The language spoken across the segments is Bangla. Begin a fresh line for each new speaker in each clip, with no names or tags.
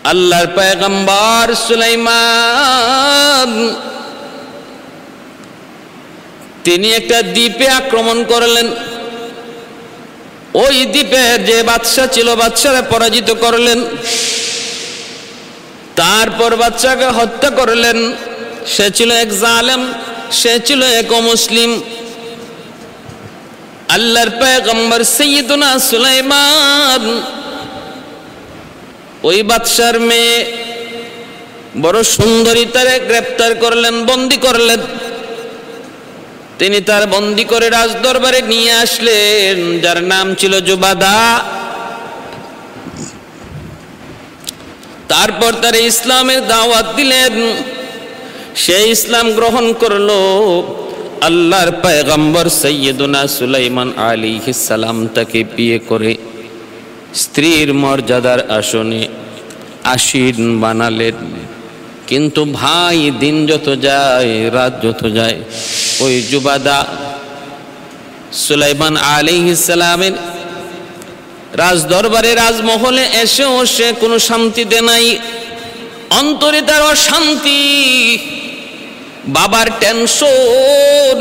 আল্লাহর পয়গম্বর সুলাইমান তিনি একটা দ্বীপে আক্রমণ করলেন। ওই দ্বীপের যে বাদশা ছিল বাদশারে পরাজিত করলেন, তারপর বাদশাকে হত্যা করলেন। সে ছিল এক জালেম, সে ছিল এক অমুসলিম। আল্লাহর পয়গম্বর সাইয়্যিদুনা সুলাইমান ওই বাদশার মেয়ে বড় সুন্দরী তারে গ্রেফতার করলেন, বন্দী করলেন। তিনি তার বন্দী করে রাজদরবারে নিয়ে আসলেন, যার নাম ছিল জুবাদা। তারপর তার ইসলামের দাওয়াত দিলেন, সে ইসলাম গ্রহণ করলো। আল্লাহর পয়গম্বর সাইয়্যিদুনা সুলাইমান আলাইহিস সালাম তাকে বিয়ে করে স্ত্রীর মর্যাদার আসনে আসীন বানালেন। কিন্তু ভাই, দিন যত যায়, রাত যত যায়, ওই জুবাদা সুলাইমান আলাইহিস সালামের রাজদরবারে রাজমহলে এসেও সে কোনো শান্তিতে নাই। অন্তরে তার অশান্তি, বাবার টেনশন,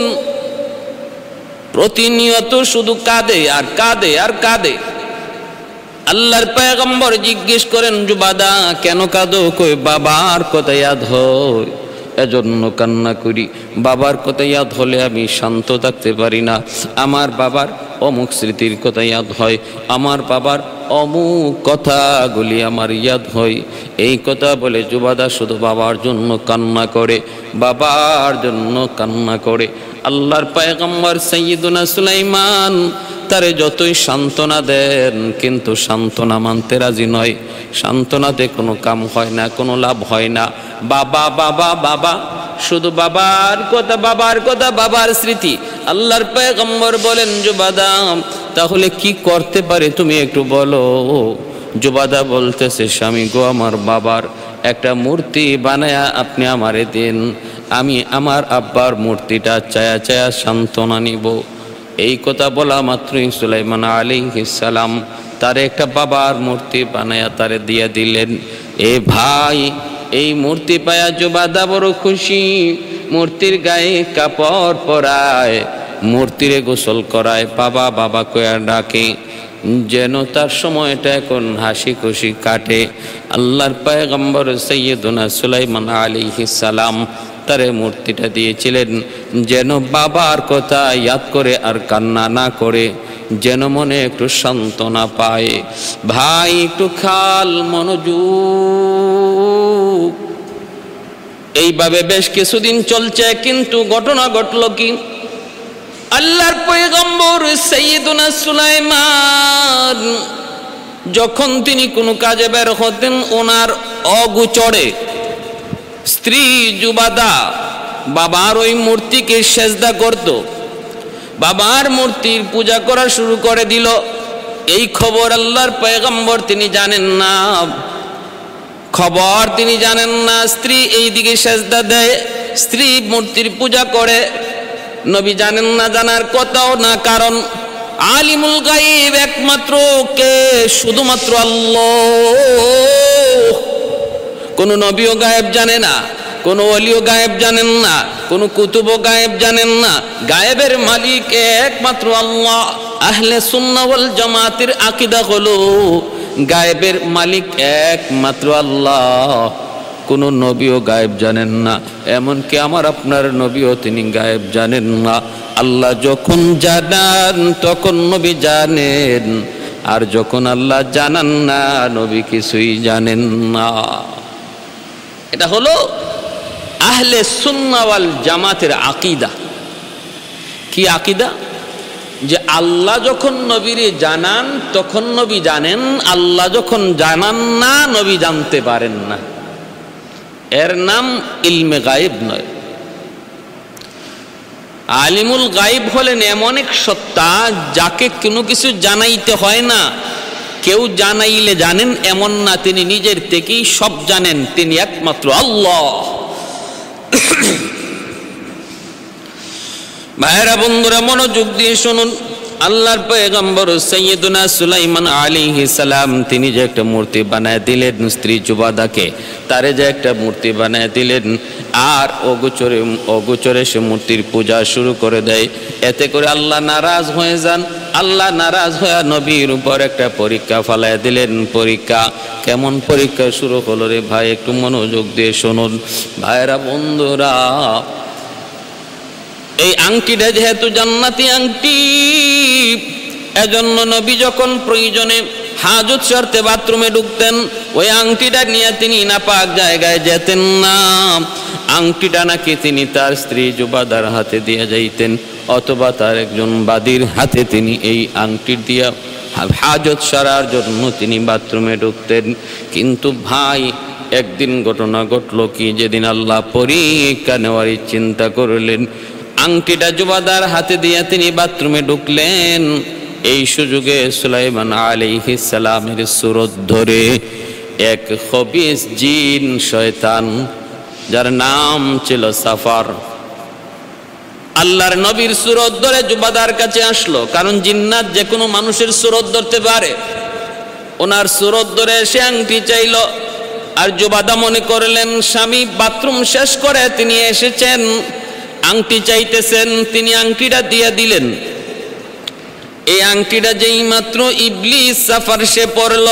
প্রতিনিয়ত শুধু কাঁদে আর কাঁদে আর কাঁদে। আল্লাহর পয়গম্বর জিজ্ঞেস করেন, জুবাদা কেন কাঁদো? কই বাবার কথা ইয়াদ হয়, এজন্য কান্না করি। বাবার কথা ইয়াদ হলে আমি শান্ত থাকতে পারি না। আমার বাবার অমুক স্মৃতির কথা ইয়াদ হয়, আমার বাবার অমুক কথাগুলি আমার ইয়াদ হয়। এই কথা বলে জুবাদা শুধু বাবার জন্য কান্না করে, বাবার জন্য কান্না করে। আল্লাহর পয়গম্বর সাইয়্যিদুনা সুলাইমান তারে যতই সান্ত্বনা দেন, কিন্তু সান্ত্বনা মানতে রাজি নয়। সান্ত্বনাতে কোনো কাম হয় না, কোনো লাভ হয় না। বাবা বাবা বাবা, শুধু বাবার কথা, বাবার কথা, বাবার স্মৃতি। আল্লাহর পয়গম্বর বলেন, জুবাদা তাহলে কি করতে পারে তুমি একটু বলো। জুবাদা বলতেছে, স্বামী গো, আমার বাবার একটা মূর্তি বানায়া আপনি আমারে দেন, আমি আমার আব্বার মূর্তিটা চায়া চায়া সান্ত্বনা নিব। এই কথা বলা মাত্রই সুলাইমান আলাইহিস সালাম তারে একটা বাবার মূর্তি বানায়া তারে দিয়ে দিলেন। এ ভাই, এই মূর্তি পায়া জুবাদা বড় খুশি। মূর্তির গায়ে কাপড় পরায়, মূর্তিরে গোসল করায়, বাবা বাবা কয়া ডাকে, যেন তার সময়টা এখন হাসি খুশি কাটে। আল্লাহর পয়গম্বর সাইয়্যিদুনা সুলাইমান আলাইহিস সালাম তারে মূর্তিটা দিয়েছিলেন যেন বাবার কথা ইয়াদ করে আর কান্না না করে, যেন মনে একটু সান্ত্বনা পায়। ভাই একটু খাল মনোযোগ। এইভাবে বেশ কিছুদিন চলছে, কিন্তু ঘটনা ঘটল কি, আল্লাহর পয়গম্বর সাইয়্যিদুনা সুলাইমান যখন তিনি কোনো কাজে বের হতেন, ওনার অগোচরে স্ত্রী জুবাদা বাবার ওই মূর্তিকে সেজদা করত, বাবার মূর্তির পূজা করা শুরু করে দিল। এই খবর আল্লাহর পয়গম্বর তিনি জানেন না, খবর তিনি জানেন না। স্ত্রী এই দিকে সেজদা দেয়, স্ত্রী মূর্তির পূজা করে, নবী জানেন না, জানার কথাও না। কারণ আলিমুল গায়ব একমাত্র কে? শুধুমাত্র আল্লাহ। কোন নবীও গায়েব জানে না, কোন ওলিও গায়েব জানেন না, কোন কুতুবও গায়েব জানেন না। গায়েবের মালিক একমাত্র আল্লাহ। আহলে সুন্নাহ ওয়াল জামাতের আকীদা হলো গায়েবের মালিক একমাত্র আল্লাহ। কোন নবীও গায়েব জানেন না, এমনকি আমার আপনার নবীও তিনি গায়েব জানেন না। আল্লাহ যখন জানান তখন নবী জানেন, আর যখন আল্লাহ জানান না নবী কিছুই জানেন না। এটা হলো আহলে সুন্নাহ ওয়াল জামাতের আকীদা। কি আকীদা? যে আল্লাহ যখন নবীরে জানান তখন নবী জানেন, আল্লাহ যখন জানান না নবী জানতে পারেন না। এর নাম ইলমে গায়েব নয়। আলিমুল গায়েব হলেন এমন এক সত্তা যাকে কোনো কিছু জানাইতে হয় না। কেউ জানাইলে জানেন এমন না, তিনি নিজের থেকেই সব জানেন, তিনি একমাত্র আল্লাহ। ভাইরা বন্ধুরা মনোযোগ দিয়ে শুনুন, আল্লাহর পয়গম্বর সাইয়্যিদুনা সুলাইমান আলাইহিস সালাম তিনি যে একটা মূর্তি বানায় দিলেন স্ত্রী জুবাদাকে, তারে যে একটা মূর্তি বানায় দিলেন, আর অগোচরে সে মূর্তির পূজা শুরু করে দেয়। এতে করে আল্লাহ নারাজ হয়ে যান। আল্লাহ নারাজ হয়ে নবীর উপর একটা পরীক্ষা ফালায় দিলেন। পরীক্ষা কেমন পরীক্ষা শুরু হলো রে ভাই, একটু মনোযোগ দিয়ে শুনুন ভাইরা বন্ধুরা। এই আংটিটা যেহেতু জান্নাতি আংটি, এজন্য নবী যখন প্রয়োজনে হাজত স্বার্থে বাথরুমে ঢুকতেন ওই আংটিটা নিয়ে তিনি নাপাক জায়গায় যেতেন না। আংটিটা নাকি তিনি তার স্ত্রী জুবাদার হাতে দিয়ে যাইতেন, অথবা তার একজন বাদীর হাতে তিনি এই আংটি দিয়া হাজত সারার জন্য তিনি বাথরুমে ঢুকতেন। কিন্তু ভাই একদিন ঘটনা ঘটলো কি, যেদিন আল্লাহ পরীক্ষা নেওয়ারই চিন্তা করলেন, আংটিটা জুবাদার হাতে দিয়ে তিনি বাথরুমে ঢুকলেন। এই সুযোগে সুলাইমান আলাইহিস সালামের সুরত ধরে এক খবিস জিন শয়তান, যার নাম ছিল সাফার, আল্লাহর নবীর সুরত ধরে জুবাদার কাছে আসলো। কারণ জিন্নাত যে কোনো মানুষের সুরত ধরতে পারে। ওনার সুরত ধরে সে আংটি চাইল। আর জুবাদা মনে করলেন স্বামী বাথরুম শেষ করে তিনি এসেছেন, আংটি চাইতেছেন, তিনি আংটিটা দিয়ে দিলেন। এই আংটিটা যেই মাত্র ইবলিস সাফার সে পড়ল,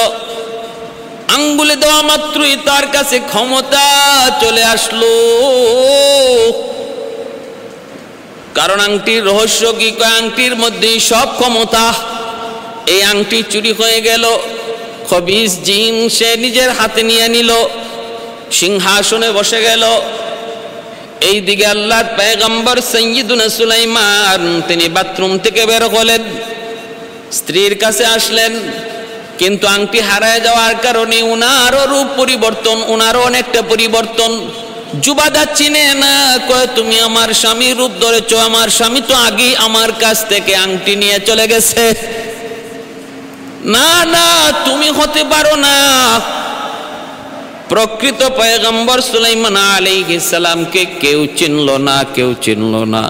আঙ্গুলে দেওয়া মাত্রই তার কাছে ক্ষমতা চলে আসলো। কারণ আংটির রহস্য কি, আংটির মধ্যেই সব ক্ষমতা। এই আংটি চুরি হয়ে গেল। খবিস জিন সে নিজের হাতে নিয়ে নিল, সিংহাসনে বসে গেল। এই দিকে আল্লাহর পয়গম্বর সাইয়্যিদুনা সুলাইমান তিনি বাথরুম থেকে বের হলেন, স্ত্রীর কাছে আসলেন। কিন্তু আংটি হারায় যাওয়ার কারণে উনারও রূপ পরিবর্তন, উনারও অনেকটা পরিবর্তন। জুবাদা চিনে না, কয় তুমি আমার স্বামীর রূপ ধরেছ, আমার স্বামী তো আগেই আমার কাছ থেকে আংটি নিয়ে চলে গেছে। না না, তুমি হতে পারো না। প্রকৃত পয়গম্বর সুলাইমান আলাইহিস সালামকে কেউ চিনল না, কেউ চিনল না,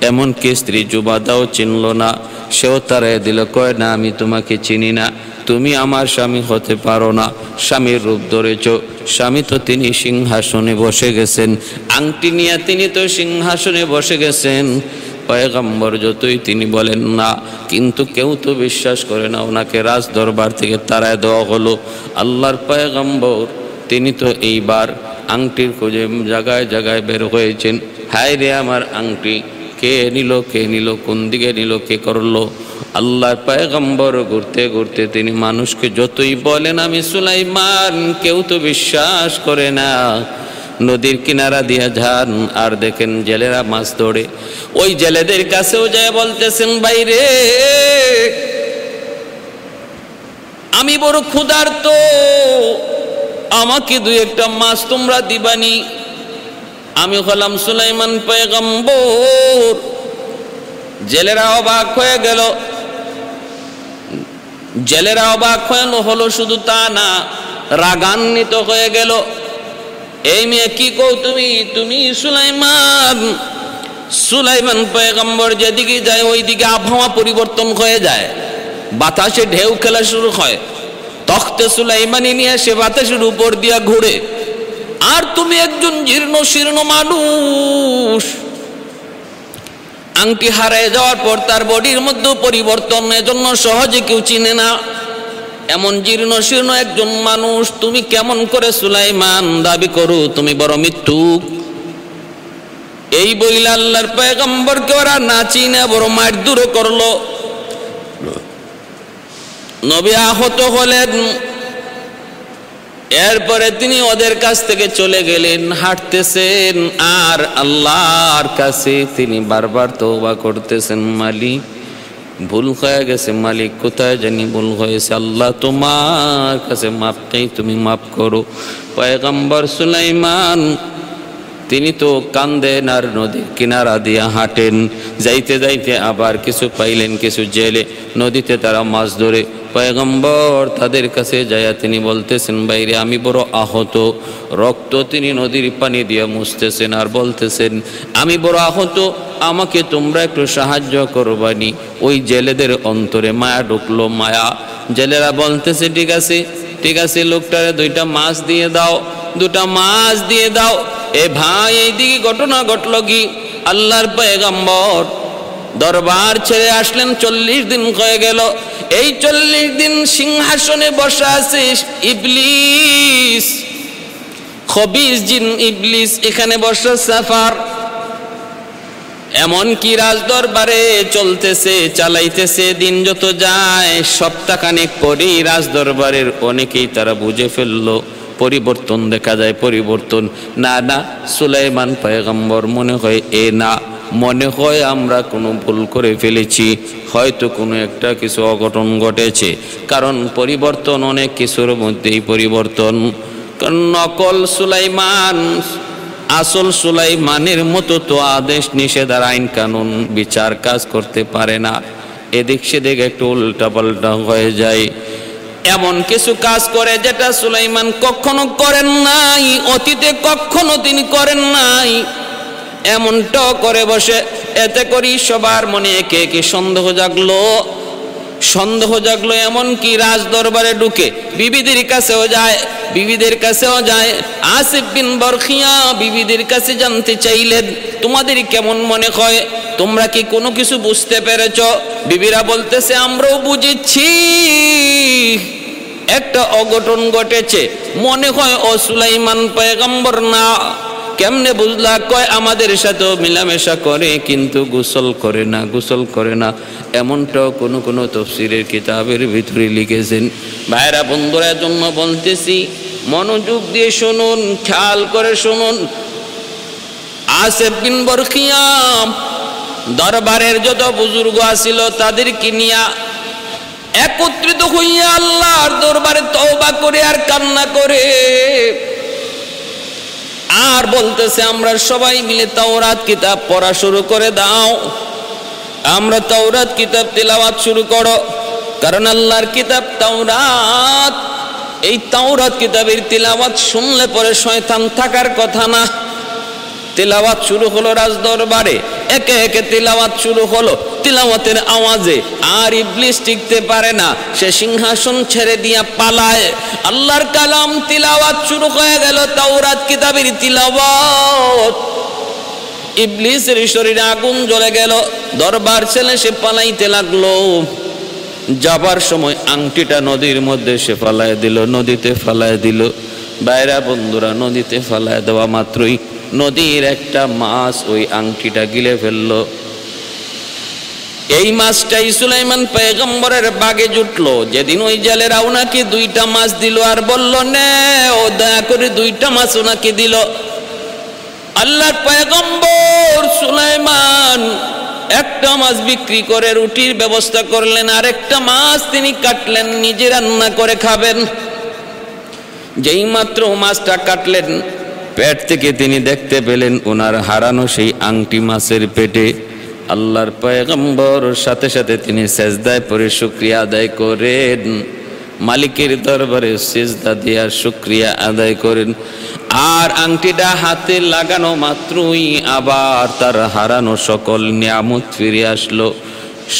এমনকি স্ত্রী জুবাদাও চিনল না। সেও তারাই দিল, কয় না আমি তোমাকে চিনি না, তুমি আমার স্বামী হতে পারো না। স্বামীর রূপ ধরেছ, স্বামী তো তিনি সিংহাসনে বসে গেছেন, আংটি নিয়ে তিনি তো সিংহাসনে বসে গেছেন। পয়গম্বর যতই তিনি বলেন না, কিন্তু কেউ তো বিশ্বাস করে না। ওনাকে রাজ দরবার থেকে তাড়ায় দেওয়া হলো। আল্লাহর পয়গম্বর তিনি তো এইবার আংটির খোঁজে জায়গায় জায়গায় বের হয়েছেন। হায় রে আমার আংটি, কে নিল, কে নিল, কোন দিকে নিল, কে করলো? আল্লাহর পয়গম্বর ঘুরতে ঘুরতে তিনি মানুষকে যতই বলেন আমি সুলাইমান, কেউ তো বিশ্বাস করে না। নদীর কিনারা দিয়া যান আর দেখেন জেলেরা মাছ ধরে। ওই জেলেদের কাছেও যায় বলতেছেন, বাইরে আমি বড় ক্ষুধার্ত, আমাকে দুই একটা মাছ তোমরা দিবানি। আমি হলাম সুলাইমান পয়গম্বর। জেলেরা অবাক হয়ে গেল। জেলেরা অবাক হলো, শুধু তা না, রাগান্বিত হয়ে গেল। এই মেয়ে কি কও তুমি, তুমি সুলাইমান? সুলাইমান পয়গম্বর যেদিকে যায় ওইদিকে আবহাওয়া পরিবর্তন হয়ে যায়, বাতাসে ঢেউ খেলা শুরু হয়। তখতে সুলাইমানি নিয়ে সে বাতাসের উপর দিয়া ঘুরে। আর তুমি একজন জীর্ণ শীর্ণ মানুষ। আংটি হারিয়ে যাওয়ার পর তার বডির মধ্যে পরিবর্তন, এজন্য সহজে কেউ চিনে না। এমন জীর্ণ শীর্ণ একজন মানুষ তুমি কেমন করে সুলাইমান দাবি করো? তুমি বড় মিথ্যুক। এই বইলা আল্লাহর পয়গম্বরকে ওরা না চিনে বড় মারধর করলো। নবী আহত হলেন। এরপরে তিনি ওদের কাছ থেকে চলে গেলেন, হাঁটতেছেন আর আল্লাহর কাছে তিনি বারবার তওবা করতেছেন, মালিক ভুল হয়ে গেছে, মালিক কোথায় জানি ভুল হয়েছে, আল্লাহ তোমার কাছে মাপ চাই, তুমি মাফ করো। পয়গম্বর সুলাইমান তিনি তো কান্দেন আর নদীর কিনারা দিয়া হাঁটেন। যাইতে যাইতে আবার কিছু পাইলেন, কিছু জেলে নদীতে তারা মাছ ধরে। পয়গম্বর তাদের কাছে যাইয়া তিনি বলতেছেন, বাইরে আমি বড় আহত। রক্ত তিনি নদীর পানি দিয়ে মুছতেছেন আর বলতেছেন, আমি বড় আহত, আমাকে তোমরা একটু সাহায্য করবানি। ওই জেলেদের অন্তরে মায়া ঢুকলো, মায়া। জেলেরা বলতেছে, ঠিক আছে ঠিক আছে, লোকটারে 2টা মাছ দিয়ে দাও, 2টা মাছ দিয়ে দাও। এ ভাই, এইদিকে ঘটনা ঘটলো কি, আল্লাহর পয়গম্বর দরবার ছেড়ে আসলেন, 40 দিন হয়ে গেল। এই 40 দিন সিংহাসনে বসা আছে ইবলিস, খবিস জিন ইবলিস, এখানে বসা সাফার। এমন কি রাজ দরবারে চলতেছে, চালাইতেছে। দিন যত যায়, সপ্তাহখানেক পরেই রাজ দরবারের অনেকেই তারা বুঝে ফেললো, পরিবর্তন দেখা যায়, পরিবর্তন। না না, সুলাইমান পয়গম্বর মনে হয় না, মনে হয় আমরা কোনো ভুল করে ফেলেছি, হয়তো কোনো একটা কিছু অঘটন ঘটেছে। কারণ পরিবর্তন অনেক কিছুর মধ্যেই পরিবর্তন। কারণ নকল সুলাইমান আসল সুলাইমানের মতো তো আদেশ নিষেধ আর আইন কানুন বিচার কাজ করতে পারে না। এদিক সেদিক একটু উল্টা পাল্টা হয়ে যায়। এমন কিছু কাজ করে যেটা সুলাইমান কখনো করেন নাই, অতীতে কখনো তিনি করেন নাই, এমনটাও করে বসে। এতে করি সবার মনে একে একে সন্দেহ জাগলো, সন্দেহ জাগলো। এমন কি রাজ দরবারে ঢুকে বিবিদের কাছেও যায়, বিবিদের কাছেও যায়। আসিফ বিন বরখিয়া বিবিদের কাছে জানতে চাইলেন, তোমাদের কেমন মনে হয়, তোমরা কি কোনো কিছু বুঝতে পেরেছ? বিবিরা বলতেছে, আমরাও বুঝেছি, একটা অঘটন ঘটেছে, মনে হয় ও সুলাইমান পয়গম্বর না। কেমনে বুঝলা? কয় আমাদের সাথেও মিলামেশা করে, কিন্তু গোসল করে না, গোসল করে না। এমনটাও কোনো কোনো তফসিরের কিতাবের ভিতরে লিখেছেন। ভাইরা বন্ধুরা, জন্য বলতেছি, মনোযোগ দিয়ে শুনুন, খেয়াল করে শুনুন। আসিফ বিন বরখিয়া দরবারের যত বুজুর্গ আছিল তাদেরকে নিয়া একত্রিত হইয়া আল্লাহর দরবারে তওবা করে আর কান্না করে আর বলতেছে, আমরা সবাই মিলে তাওরাত কিতাব পড়া শুরু করে দাও, আমরা তাওরাত কিতাব তিলাওয়াত শুরু করো। কারণ আল্লাহর কিতাব তাওরাত, এই তাওরাত কিতাবের তিলাওয়াত শুনলে পরে শয়তান থাকার কথা না। তিলাওয়াত শুরু হলো রাজ দরবারে, একে একে তিলাওয়াত শুরু হলো। তিলাওয়াতের আওয়াজে আর ইবলিস টিকতে পারে না, সে সিংহাসন ছেড়ে দিয়া পালায়। আল্লাহর কালাম তিলাওয়াত শুরু হয়ে গেল, তাওরাত কিতাবের তিলাওয়াত। ইবলিসের শরীরে আগুন জ্বলে গেল, দরবার ছেলে সে পালাইতে লাগলো। যাবার সময় আংটিটা নদীর মধ্যে সে ফালায় দিল, নদীতে ফালায় দিল। বাইরা বন্ধুরা, নদীতে ফালায় দেওয়া মাত্রই নদীর একটা মাছ ওই আংটিটা গিলে ফেললো। এই মাছটাই সুলাইমান পয়গম্বরের বাগে জুটলো। যেদিন ওই জেলেরা ওনাকে 2টা মাছ দিল আর বলল, নে ও দয়া করে 2টা মাছ ওনাকে দিল। আল্লাহর পয়গম্বর সুলাইমান একটা মাছ বিক্রি করে রুটির ব্যবস্থা করলেন, আর একটা মাছ তিনি কাটলেন, নিজে রান্না করে খাবেন। যেই মাত্র মাছটা কাটলেন, পেট থেকে তিনি দেখতে পেলেন ওনার হারানো সেই আংটি মাছের পেটে। আল্লাহর পয়গম্বর সাথে সাথে তিনি সেজদায় পড়ে শুকরিয়া আদায় করেন, মালিকের দরবারে সেজদা দিয়া শুকরিয়া আদায় করেন। আর আংটিটা হাতে লাগানো মাত্রই আবার তার হারানো সকল নিয়ামত ফিরে আসলো,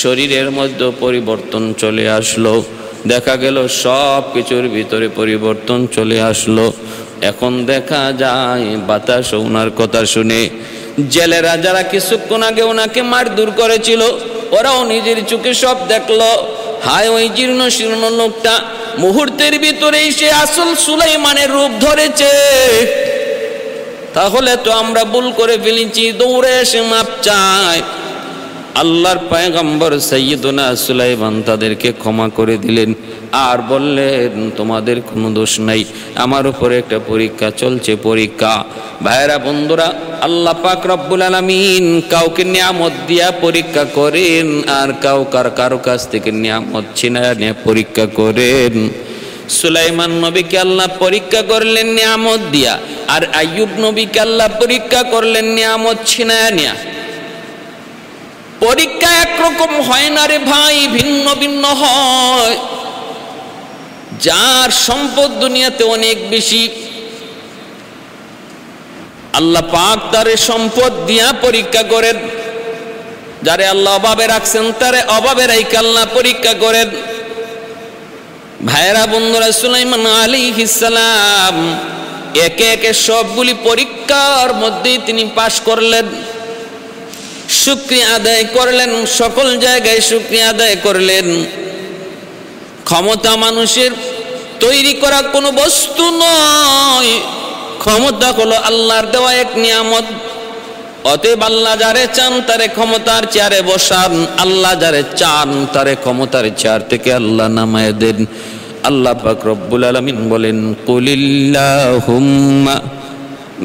শরীরের মধ্যে পরিবর্তন চলে আসলো। দেখা গেল সব কিছুর ভিতরে পরিবর্তন চলে আসলো। এখন দেখা যায় বাতাস ওনার কথা শুনে জেলেরা যারা কিছুক্ষণ আগে ওনাকে মারধর করেছিল, ওরাও নিজের চোখে সব দেখলো। হায়, ওই জীর্ণ শীর্ণ লোকটা মুহূর্তের ভিতরেই সে আসল সুলাইমানের রূপ ধরেছে। তাহলে তো আমরা ভুল করে ফেলেছি, দৌড়ে এসে মাপ চায়। আল্লাহর পয়গম্বর সাইয়্যিদুনা সুলাইমান তাদেরকে ক্ষমা করে দিলেন আর বললেন, তোমাদের কোনো দোষ নাই, আমার উপরে একটা পরীক্ষা চলছে, পরীক্ষা। ভাইরা বন্ধুরা, আল্লাহ পাক রব্বুল আলামিন কাউকে নিয়ামত দিয়া পরীক্ষা করেন আর কারো কাছ থেকে নিয়ামত ছিনায় নিয়ে পরীক্ষা করেন। সুলাইমান নবীকে আল্লাহ পরীক্ষা করলেন নিয়ামত দিয়া, আর আইয়ুব নবীকে আল্লাহ পরীক্ষা করলেন নিয়ামত ছিনায়া নিয়া। পরীক্ষা একরকম হয় না রে ভাই, ভিন্ন ভিন্ন হয়। যার সম্পদ দুনিয়াতে অনেক বেশি, আল্লাহ পাক তারে সম্পদ দিয়া পরীক্ষা করেন। যারে আল্লাহ অভাবে রাখছেন তারে অভাবে রাইখা আল্লাহ পরীক্ষা করেন। ভাইরা বন্ধুরা, সুলাইমান আলাইহিস সালাম একে একে সবগুলি পরীক্ষার মধ্যেই তিনি পাশ করলেন, শুকরিয়া আদায় করলেন, সকল জায়গায় শুকরিয়া আদায় করলেন। ক্ষমতা মানুষের তৈরি করা কোনো বস্তু নয়, ক্ষমতা হলো আল্লাহর দেওয়া এক নিয়ামত। অতএব আল্লাহ যারে চান তারে ক্ষমতার চেয়ারে বসান, আল্লাহ যারে চান তারে ক্ষমতার চেয়ার থেকে আল্লাহ নামায় দেন। আল্লাহ পাক রব্বুল আলামিন বলেন, কুলিল্লাহুম্মা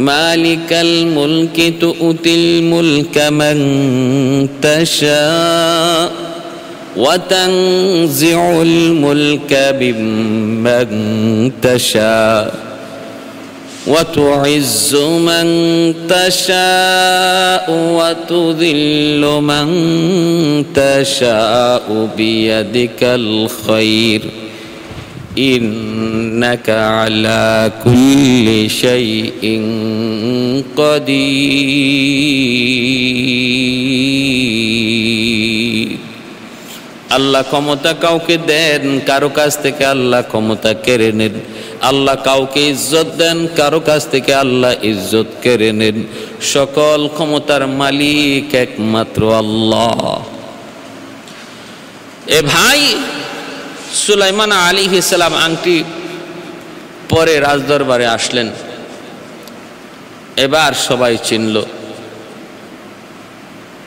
মালিকাল মুলকি তুতিল মুলকা মান তাশা ওয়া তানজিউল মুলকা বিমান তাশা ওয়া তুইজ্জু মান তাশা ওয়া তুযিল্লু মান তাশা বিয়াদিকাল খায়র ইন্নাকা আলা কুল্লি শাইইন কাদির। আল্লাহ ক্ষমতা কাউকে দেন, কারো কাছ থেকে আল্লাহ ক্ষমতা কেড়ে নেন। আল্লাহ কাউকে ইজ্জত দেন, কারো কাছ থেকে আল্লাহ ইজ্জত কেড়ে নেন। সকল ক্ষমতার মালিক একমাত্র আল্লাহ। এ ভাই, সুলাইমান আলাইহিস সালাম আংটি পরে রাজদরবারে আসলেন। এবার সবাই চিনল।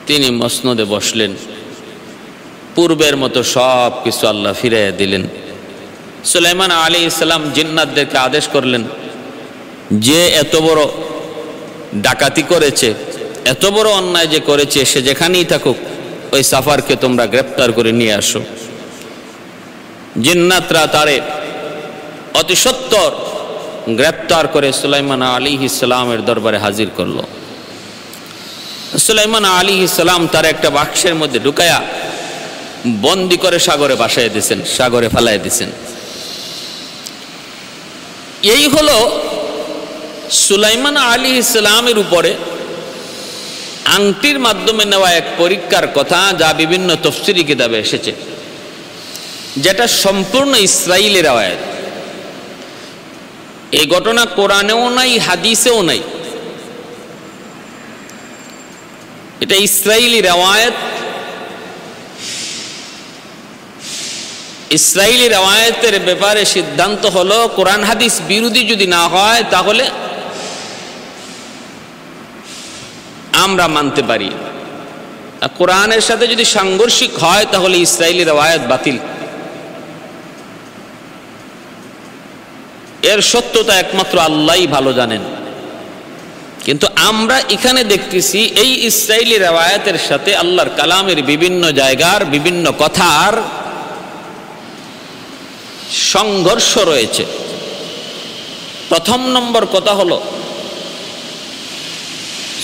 তিনি মসনদে বসলেন, পূর্বের মতো সব কিছু আল্লাহ ফিরাইয়া দিলেন। সুলাইমান আলাইহিস সালাম জিন্নাতদেরকে আদেশ করলেন, যে এত বড় ডাকাতি করেছে, এত বড় অন্যায় যে করেছে, সে যেখানেই থাকুক ওই সাফারকে তোমরা গ্রেপ্তার করে নিয়ে আসো। জিন্নাতরা তারে অতি সত্বর গ্রেপ্তার করে সুলাইমান আলাইহিস সালামের দরবারে হাজির করলো। সুলাইমান আলাইহিস সালাম তার একটা বাক্সের মধ্যে ঢুকায়া বন্দি করে সাগরে ভাসাইয়া দিয়েছেন, সাগরে ফেলাইয়া দিয়েছেন। এই হলো সুলাইমান আলাইহিস সালামের উপরে আংটির মাধ্যমে নেওয়া এক পরীক্ষার কথা, যা বিভিন্ন তাফসীরি কিতাবে এসেছে, যেটা সম্পূর্ণ ইসরাইলের রওয়ায়াত। এই ঘটনা কোরআনেও নাই, হাদিসেও নাই। এটা ইসরাইলি রওয়ায়াত। ইসরাইলি রওয়ায়াতের ব্যাপারে সিদ্ধান্ত হলো, কোরআন হাদিস বিরোধী যদি না হয় তাহলে আমরা মানতে পারি, আর কোরআনের সাথে যদি সাংঘর্ষিক হয় তাহলে ইসরাইলি রওয়ায়াত বাতিল। এর সত্যতা একমাত্র আল্লাহই ভালো জানেন। কিন্তু আমরা এখানে দেখতেছি এই ইসরাইলি রওয়ায়াতের সাথে আল্লাহর কালামের বিভিন্ন জায়গার বিভিন্ন কথার সংঘর্ষ রয়েছে। প্রথম নম্বর কথা হলো,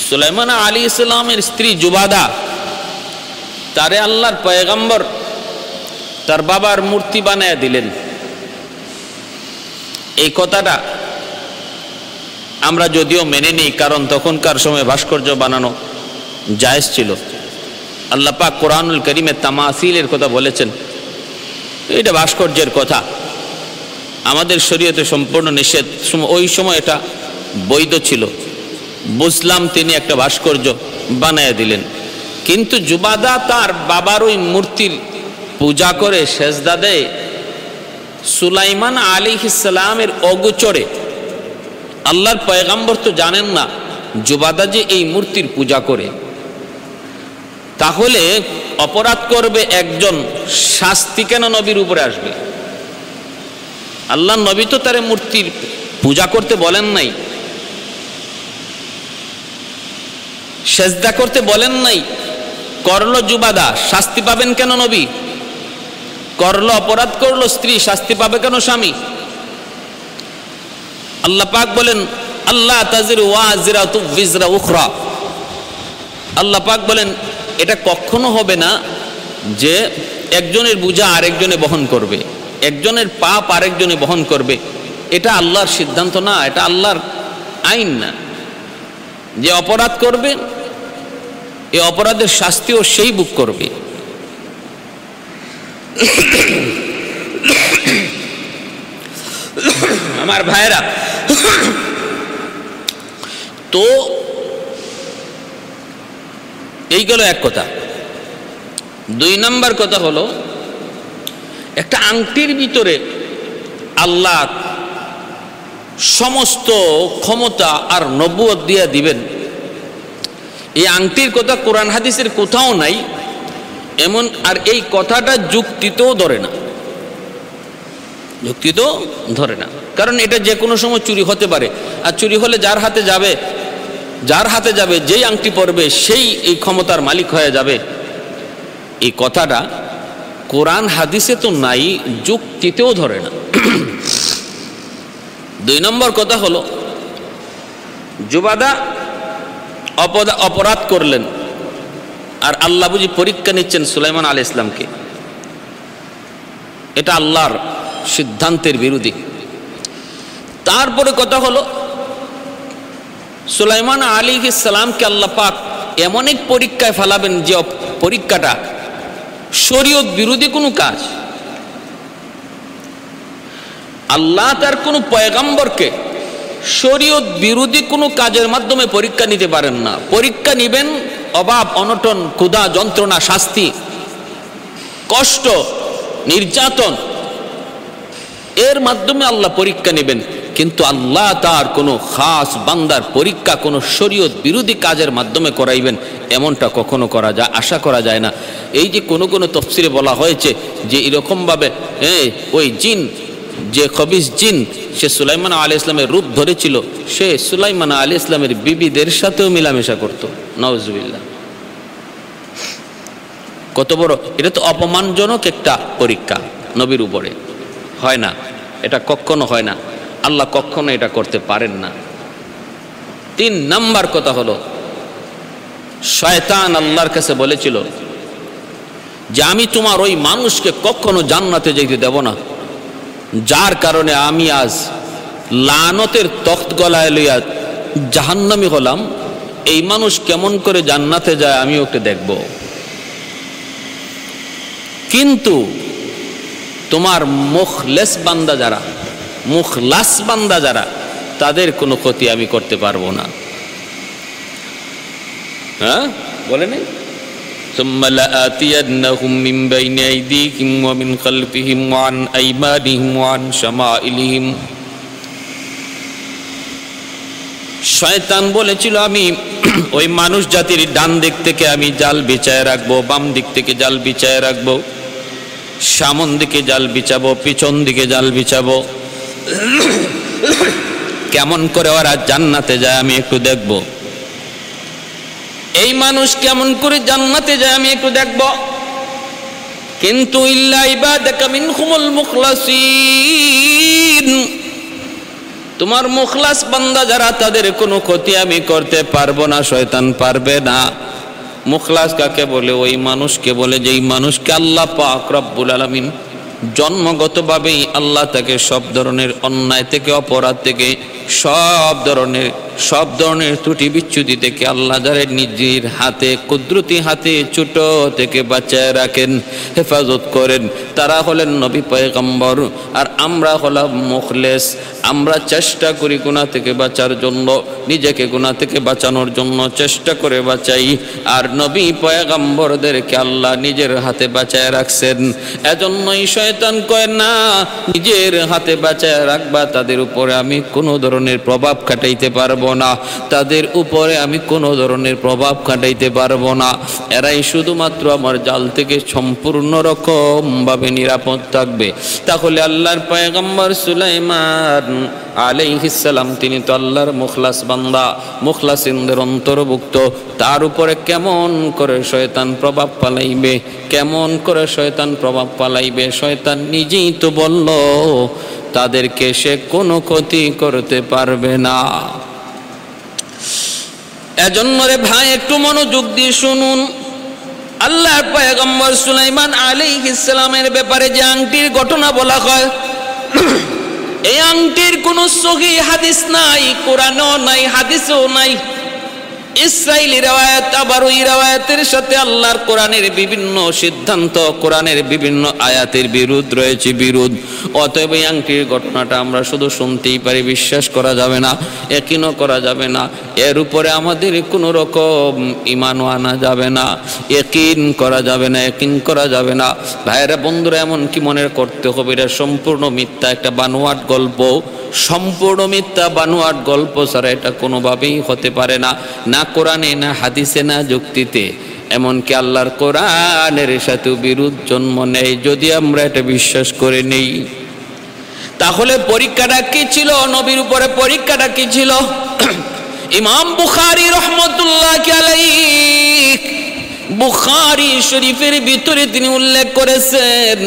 সুলাইমান আলাইহিস সালামের স্ত্রী জুবাদা, তারে আল্লাহর পয়গম্বর তার বাবার মূর্তি বানায় দিলেন। এই কথাটা আমরা যদিও মেনে নিই, কারণ তখনকার সময় ভাস্কর্য বানানো জায়েজ ছিল। আল্লাহ পাক কোরআনুল কারীমে তামাসিলের কথা বলেছেন, এটা ভাস্কর্যের কথা। আমাদের শরীয়তে সম্পূর্ণ নিষেধ। ওই সময় এটা বৈধ ছিল। বুঝলাম তিনি একটা ভাস্কর্য বানায় দিলেন, কিন্তু জুবাদা তার বাবার ওই মূর্তির পূজা করে সেজদা দেয়। সুলাইমান আলাইহিস সালামের অগোচরে আল্লাহর পয়গম্বর তো জানেন না জুবাদা যে এই মূর্তির পূজা করে। তাহলে অপরাধ করবে একজন, শাস্তি কেন নবীর উপরে আসবে? আল্লাহ নবী তো তার মূর্তির পূজা করতে বলেন নাই, সেজদা করতে বলেন নাই। করলো জুবাদা, শাস্তি পাবেন কেন নবী? করলো, অপরাধ করলো স্ত্রী, শাস্তি পাবে কেন স্বামী? আল্লাহ পাক বলেন আল্লাহ তাজিরু ওয়াজিরাতু বিজরা উখরা, আল্লাহ পাক বলেন এটা কখনো হবে না যে একজনের বোঝা আরেকজনে বহন করবে, একজনের পাপ আরেকজনে বহন করবে। এটা আল্লাহর সিদ্ধান্ত না, এটা আল্লাহর আইন না। যে অপরাধ করবে এই অপরাধের শাস্তিও সেই ভোগ করবে। আমার ভাইরা, তো এই গেল এক কথা। 2 নম্বর কথা হলো, একটা আংটির ভিতরে আল্লাহ সমস্ত ক্ষমতা আর নবুয়ত দিয়ে দিবেন, এই আংটির কথা কোরআন হাদিসের কোথাও নাই এমন। আর এই কথাটা যুক্তিতেও ধরে না, যুক্তিতেও ধরে না, কারণ এটা যে কোনো সময় চুরি হতে পারে। আর চুরি হলে যার হাতে যাবে যেই আংটি পরবে সেই এই ক্ষমতার মালিক হয়ে যাবে। এই কথাটা কোরআন হাদিসে তো নাই, যুক্তিতেও ধরে না। 2 নম্বর কথা হলো, জুবাদা অপরাধ করলেন আর আল্লাহ বুঝি পরীক্ষা নিচ্ছেন সুলাইমান আলাইহিস সালামকে। এটা আল্লাহর সিদ্ধান্তের বিরোধী। তারপরে কথা হলো, সুলাইমান আলাইহিস সালামকে আল্লাহ পাক এমন এক পরীক্ষায় ফেলাবেন যে পরীক্ষাটা শরীয়ত বিরোধী কোনো কাজ। আল্লাহ তার কোনো পয়গম্বরকে শরীয়ত বিরোধী কোনো কাজের মাধ্যমে পরীক্ষা নিতে পারেন না। পরীক্ষা নিবেন অভাব, অনটন, ক্ষুধা, যন্ত্রণা, শাস্তি, কষ্ট, নির্যাতন, এর মাধ্যমে আল্লাহ পরীক্ষা নেবেন। কিন্তু আল্লাহ তার কোনো খাস বান্দার পরীক্ষা কোনো শরীয়ত বিরোধী কাজের মাধ্যমে করাইবেন এমনটা কখনো আশা করা যায় না। এই যে কোনো তফসিরে বলা হয়েছে যে এরকমভাবে ওই জিন, যে খবিস জিন, সে সুলাইমান আলাইহিস সালামের রূপ ধরেছিল, সে সুলাইমান আলাইহিস সালামের বিবিদের সাথেও মিলামেশা করত। নাউজুবিল্লাহ, কত বড়! এটা তো অপমানজনক একটা পরীক্ষা নবীর উপরে। হয় না, এটা কখনো হয় না, আল্লাহ কখনো এটা করতে পারেন না। 3 নাম্বার কথা হলো, শয়তান আল্লাহর কাছে বলেছিল যে আমি তোমার ওই মানুষকে কখনো জান্নাতে যেতে দেব না, যার কারণে আমি আজ লানতের তখ্ত গলায় লইয়া জাহান্নামী হলাম। এই মানুষ কেমন করে জান্নাতে যায় আমি ওকে দেখব, কিন্তু তোমার মুখলেস বান্দা যারা তাদের কোনো ক্ষতি আমি করতে পারবো না। হ্যাঁ, বলে নেই ثم لآتينهم من بين أيديهم ومن خلفهم وعن أيمانهم وعن شمائلهم। শয়তান বলেছিল আমি ওই মানুষ জাতির ডান দিক থেকে আমি জাল বিছায় রাখবো, বাম দিক থেকে জাল বিছায় রাখবো, সামন দিকে জাল বিছাবো, পিছন দিকে জাল বিছাবো, কেমন করে ওরা জান্নাতে যায় আমি একটু দেখবো। এই মানুষ কেমন করে জান্নাতে যায় আমি একটু দেখব। কিন্তু ইল্লা ইবাদাকা মিনহুমুল মুখলাসিন, তোমার মুখলাস বান্দা যারা তাদের কোনো ক্ষতি আমি করতে পারবো না, শয়তান পারবে না। মুখলাস কাকে বলে? ওই মানুষকে বলে যেই মানুষকে আল্লাহ পাক রব্বুল আলামিন জন্মগতভাবেই আল্লাহ তাকে সব ধরনের অন্যায় থেকে, অপরাধ থেকে, সব ধরনের ত্রুটি বিচ্যুতি থেকে আল্লাহ যারা নিজের হাতে, কুদরতি হাতে ছোট থেকে বাঁচায় রাখেন, হেফাজত করেন, তারা হলেন নবী পয়গম্বর। আর আমরা হলাম মুখলেস। আমরা চেষ্টা করি গুনাহ থেকে বাঁচার জন্য, নিজেকে গুনাহ থেকে বাঁচানোর জন্য চেষ্টা করে বাঁচাই। আর নবী পয়গম্বরদেরকে আল্লাহ নিজের হাতে বাঁচায় রাখছেন। এজন্যই শয়তান কয় না নিজের হাতে বাঁচায় রাখবা, তাদের উপরে আমি কোনো ধরনের প্রভাব খাটাইতে পারবো না, তাদের উপরে আমি কোনো ধরনের প্রভাব খাটাইতে পারবো না। এরাই শুধুমাত্র আমার জাল থেকে সম্পূর্ণ রকম ভাবে নিরাপদ থাকবে। তাহলে আল্লাহর পয়গম্বর সুলাইমান আলাইহিস সালাম তিনি তো আল্লাহর মুখলাস বান্দা, মুখলাসিনদের অন্তর্ভুক্ত। তার উপরে কেমন করে শয়তান প্রভাব ফালাইবে, কেমন করে শয়তান প্রভাব ফালাইবে? শয়তান নিজেই তো বলল তাদেরকে সে কোনো ক্ষতি করতে পারবে না। এজন্য রে ভাই একটু মনোযোগ দিয়ে শুনুন, আল্লাহর পয়গম্বর সুলাইমান আলাইহিস সালামের ব্যাপারে যে আংটির ঘটনা বলা হয়, এই আংটির কোনো সহিহ হাদিস নাই, কোরআনেও নাই, হাদিসেও নাই। ইসরাইলি রওয়ায়াত, আবার ওই রওয়ায়াতের সাথে আল্লাহর কোরআনের বিভিন্ন সিদ্ধান্ত, কোরআনের বিভিন্ন আয়াতের বিরোধ রয়েছে, বিরোধ। অতএব এই আংটির ঘটনাটা আমরা শুধু শুনতেই পারি, বিশ্বাস করা যাবে না, ইয়াকিনও করা যাবে না, এর উপরে আমাদের কোনো রকম ঈমানও আনা যাবে না, ইয়াকিন করা যাবে না, ইয়াকিন করা যাবে না। ভাইয়েরা, বন্ধুরা, এমন কি মনে করতে হবে এটা সম্পূর্ণ মিথ্যা, একটা বানোয়াট গল্প, সম্পূর্ণ মিথ্যা বানোয়াট গল্প ছাড়া এটা কোনোভাবেই হতে পারে না, না কোরআনে, না হাদিসে, না যুক্তিতে, এমনকি আল্লাহর কোরআনের সাথেও বিরোধ জন্ম নেয়। যদি আমরা এটা বিশ্বাস করে নেই, তাহলে পরীক্ষাটা কি ছিল? নবীর উপরে পরীক্ষাটা কি ছিল? ইমাম বুখারী রাহমাতুল্লাহি আলাইহি বুখারী শরীফের ভিতরে তিনি উল্লেখ করেছেন,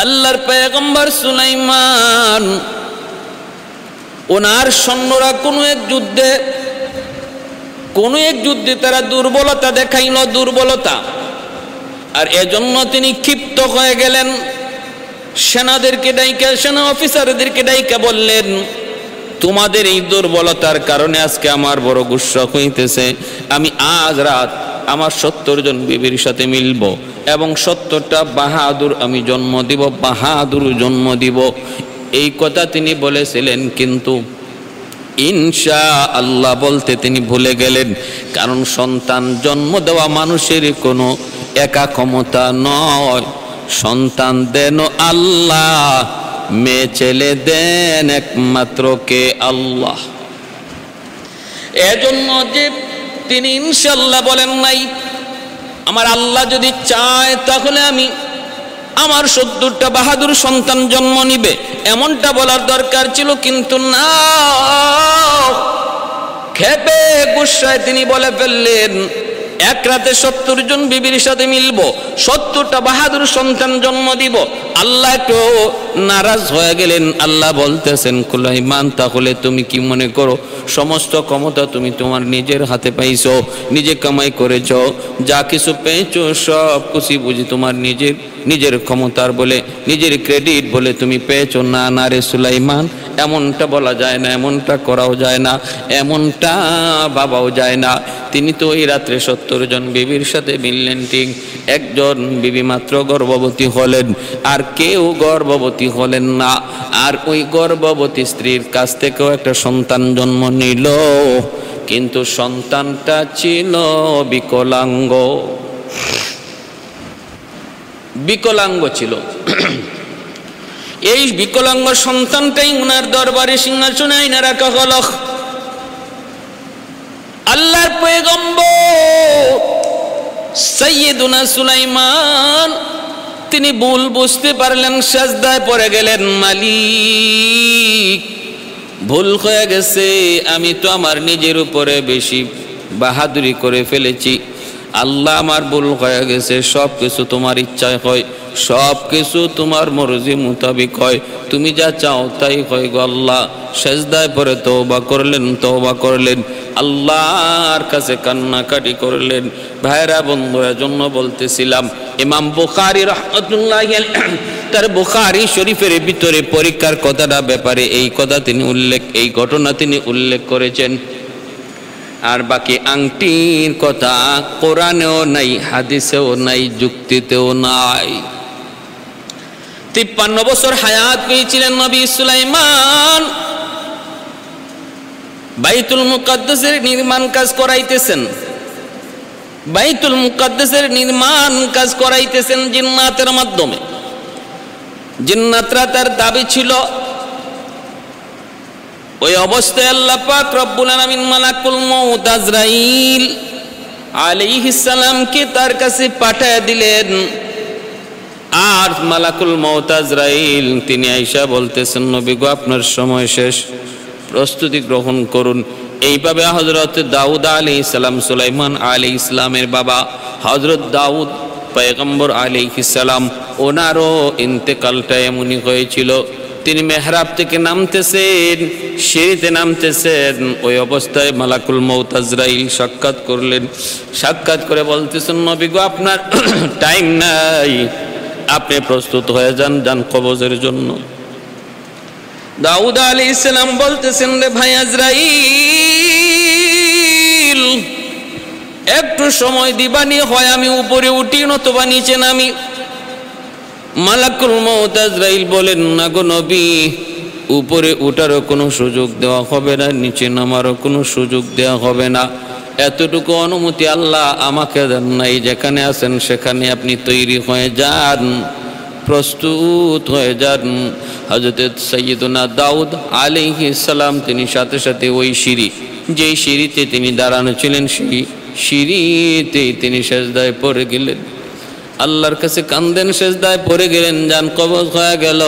আল্লাহর পয়গম্বর সুলাইমান ওনার সৈন্যরা কোনো এক যুদ্ধে তারা দুর্বলতা দেখাইল, দুর্বলতা, আর এজন্য তিনি ক্ষিপ্ত হয়ে গেলেন। সেনাদেরকে ডাইকা, সেনা অফিসারদেরকে ডাইকা বললেন, তোমাদের এই দুর্বলতার কারণে আজকে আমার বড় গুসা হইতেছে, আমি আজ রাত আমার 70 জন বিবির সাথে মিলব এবং 70টা বাহাদুর আমি জন্ম দিব, বাহাদুর জন্ম দিব। এই কথা তিনি বলেছিলেন, কিন্তু ইনশাআল্লাহ বলতে তিনি ভুলে গেলেন, কারণ সন্তান জন্ম দেওয়া মানুষের কোনো একা ক্ষমতা নয়, সন্তান দেন আল্লাহ, মেয়ে ছেলে দেন একমাত্র কে? আল্লাহ। এজন্য যে তিনি ইনশাআল্লাহ বলেন নাই, আমার আল্লাহ যদি চায় তাহলে আমি আমার 70টা বাহাদুর সন্তান জন্ম নিবে, এমনটা বলার দরকার ছিল, কিন্তু না, ক্ষেপে গুসায় তিনি বলে ফেললেন, এক রাতে 70 জন বিবির সাথে মিলব, 70টা বাহাদুর সন্তান জন্ম দিব। আল্লাহ একটু নারাজ হয়ে গেলেন। আল্লাহ বলতেছেন, সুলাইমান, তাহলে তুমি কি মনে করো সমস্ত ক্ষমতা তুমি তোমার নিজের হাতে পাইছো, নিজে কামাই করেছো, যা কিছু পেয়েছো সব খুশি বুঝি তোমার নিজের ক্ষমতার বলে, নিজের ক্রেডিট বলে তুমি পেয়েছো? না, না রে সুলাইমান, এমনটা বলা যায় না, এমনটা করাও যায় না, এমনটা ভাবাও যায় না। তিনি তো ওই রাত্রে 70 জন বিবির সাথে মিললেন, ঠিক, একজন বিবি মাত্র গর্ভবতী হলেন, আর কেউ গর্ভবতী হলেন না। আর ওই গর্ভবতী স্ত্রীর কাছ থেকেও একটা সন্তান জন্ম নিল, কিন্তু সন্তানটা ছিল বিকলাঙ্গ, বিকলাঙ্গ ছিল। এই বিকলাঙ্গ সন্তানটাই উনার দরবারে সিংহাসনে আইনা রাখা হলো। আল্লাহর পয়গম্বর সাইয়্যিদুনা সুলাইমান তিনি ভুল বুঝতে পারলেন, সাজদায় পড়ে গেলেন, মালিক ভুল হয়ে গেছে, আমি তো আমার নিজের উপরে বেশি বাহাদুরি করে ফেলেছি, আল্লাহ আমার ভুল হয়ে গেছে, সব কিছু তোমার ইচ্ছায় হয়, সব কিছু তোমার মর্জি মোতাবিক হয়, তুমি যা চাও তাই হয় গো আল্লাহ। সেজদায় পরে তওবা করলেন, আল্লাহর কাছে কান্নাকাটি করলেন। ভাইরা, বন্ধুরা, জন্য বলতেছিলাম, ইমাম বুখারী রাহমাতুল্লাহি আলাইহি তার বুখারী শরীফের ভিতরে পরীক্ষার কথাটা ব্যাপারে এই ঘটনা তিনি উল্লেখ করেছেন। আর বাকি আংটির কথা কোরআনেও নাই, হাদিসেও নাই, যুক্তিতেও নাই। 53 বছর হায়াত পেয়েছিলেন নবী সুলাইমান। বাইতুল মুকাদ্দাসের নির্মাণ কাজ করাইতেছেন, বাইতুল মুকাদ্দাসের নির্মাণ কাজ করাইতেছেন জিন্নাতের মাধ্যমে। জিন্নাতরা তার দাবি ছিল, ওই অবস্থায় আল্লাহ পাক রব্বুল আলামিন মালাকুল মউত আজরাইল আলাইহিস সালামকে তার কাছে পাঠিয়ে দিলেন। আর মালাকুল মউত আজরাইল তিনি আয়েশা বলতেছেন, নবী গো, আপনার সময় শেষ, প্রস্তুতি গ্রহণ করুন। এইভাবে হযরত দাউদ আলাইহিস সালাম, সুলাইমান আলাইহিস সালামের বাবা হযরত দাউদ পয়গম্বর আলাইহিস সালাম, ওনারও ইন্তেকালটা এমনই হয়েছিল। তিনি মেহরাব থেকে নামতেছেন, সিঁড়িতে নামতেছেন, ওই অবস্থায় মালাকুল মউত আজরাইল সাক্ষাৎ করলেন। সাক্ষাৎ করে বলতেছেন, নবী গো আপনার টাইম নাই, আপনি প্রস্তুত হয়ে যান, যান কবজের জন্য। দাউদ আলাইহিস সালাম বলতেছেন, রে ভাই আজরাইল, একটু সময় দিবানি, হয় আমি উপরে উঠি নতুবা নিচে নামি। মালাকুল মউত আজরাইল বলেন, না গো নবী, উপরে উঠারও কোনো সুযোগ দেওয়া হবে না, নিচে নামারও কোনো সুযোগ দেওয়া হবে না। এতটুকু অনুমতি আল্লাহ আমাকে দেন নাই। যেখানে আছেন সেখানে আপনি তৈরি হয়ে যান, প্রস্তুত হয়ে যান। হযরত সাইয়্যিদুনা দাউদ আলাইহিস সালাম তিনি সাথে সাথে ওই সিঁড়ি, যেই সিঁড়িতে তিনি দাঁড়ানো ছিলেন, সেই সিঁড়িতেই তিনি সেজদায় পড়ে গেলেন, আল্লাহর কাছে কান্দেন, সেজদায় পড়ে গেলেন, জান কবজ হয়ে গেল।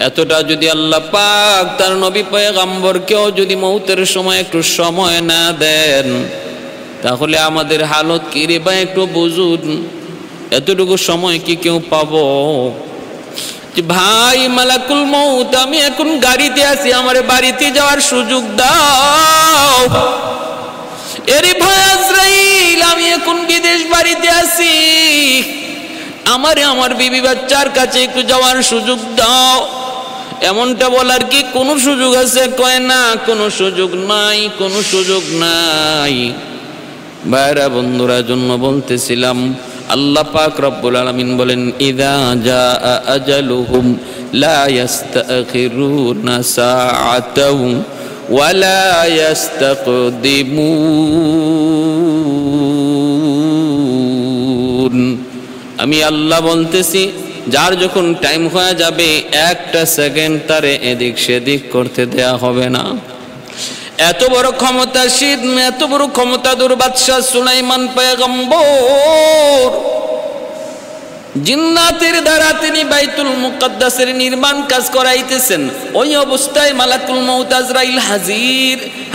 এতটা যদি আল্লাহ পাক তার নবী পয়গম্বরকেও যদি মৌতের সময় একটু সময় না দেন, তাহলে আমাদের হালত কি রে ভাই, একটু বুঝুন। এতটুকু সময় কি কেউ পাবো? যে ভাই মালাকুল মউত, আমি এখন গাড়িতে আছি, আমার বাড়িতে যাওয়ার সুযোগ দাও। এরে ভাই আজরাইল, আমি এখন বিদেশ বাড়িতে আছি, আমার বিবি বাচ্চার কাছে একটু যাওয়ার সুযোগ দাও। এমনটা বলার কি কোনো সুযোগ আছে? কয় না, কোনো সুযোগ নাই, কোনো সুযোগ নাই। ভাইরা বন্ধুরা, জন্য বলতেছিলাম, আল্লাহ পাক রব্বুল আলামিন বলেন, ইযা জাআ আজালুহুম লা ইস্তাখিরুনা সাআতাও ওয়া লা ইস্তাকদিমুন। আমি আল্লাহ বলতেছি, যার যখন টাইম হয়ে যাবে, একটা সেকেন্ড তারে এদিক সেদিক করতে দেয়া হবে না। এত বড় ক্ষমতাশীল, এত বড় ক্ষমতাধর বাদশাহ সুলাইমান পয়গম্বর, জিন্নাতের দ্বারা তিনি বাইতুল মুকাদ্দাসের নির্মাণ কাজ করাইতেছেন। ওই অবস্থায় মালাকুল মউত আজরাইল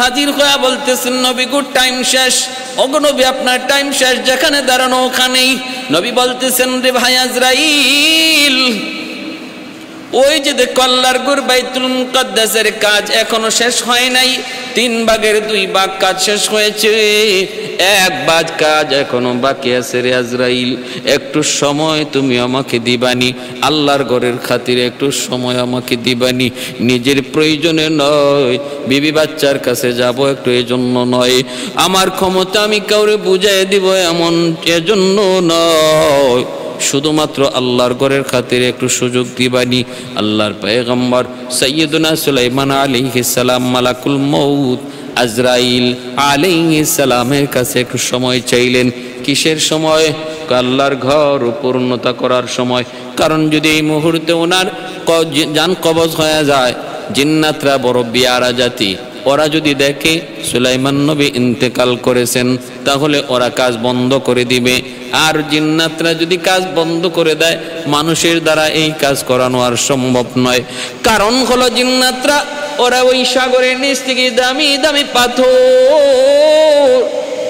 হাজির হয়ে বলতেছেন, নবী গো টাইম শেষ। ওগো নবী, আপনার টাইম শেষ, যেখানে দাঁড়ানো ওখানেই। নবী বলতেছেন, রে ভাই আজরাইল, ওই যে দেখো আল্লাহর ঘর বাইতুল মুকাদ্দাসের কাজ এখনো শেষ হয় নাই। 3 ভাগের 2 ভাগ কাজ শেষ হয়েছে, 1 ভাগ কাজ এখনো বাকি আছে। রে আজরাইল, একটু সময় তুমি আমাকে দিবানি, আল্লাহর ঘরের খাতিরে একটু সময় আমাকে দিবানি। নিজের প্রয়োজনে নয়, বিবি বাচ্চার কাছে যাব একটু, এজন্য নয়। আমার ক্ষমতা আমি কাউরে বুঝাই দিব এমন এজন্য নয়, শুধুমাত্র আল্লাহর ঘরের খাতিরে একটু সুযোগ দিবানি। আল্লাহর পয়গম্বর সাইয়্যিদুনা সুলাইমান আলাইহিস সালাম মালাকুল মউত আজরাইল আলাইহিস সালামের কাছে একটু সময় চাইলেন। কিসের সময়? আল্লাহর ঘর পূর্ণতা করার সময়। কারণ যদি এই মুহূর্তে ওনার জান কবজ হয়ে যায়, জিন্নাতরা বড় বিয়ারা জাতি, ওরা যদি দেখে সুলাইমান নবী ইন্তেকাল করেছেন, তাহলে ওরা কাজ বন্ধ করে দিবে। আর জিন্নাতরা যদি কাজ বন্ধ করে দেয়, মানুষের দ্বারা এই কাজ করানো আর সম্ভব নয়। কারণ হলো জিন্নাতরা ওরা ওই সাগরের নিচ থেকে দামি দামি পাথর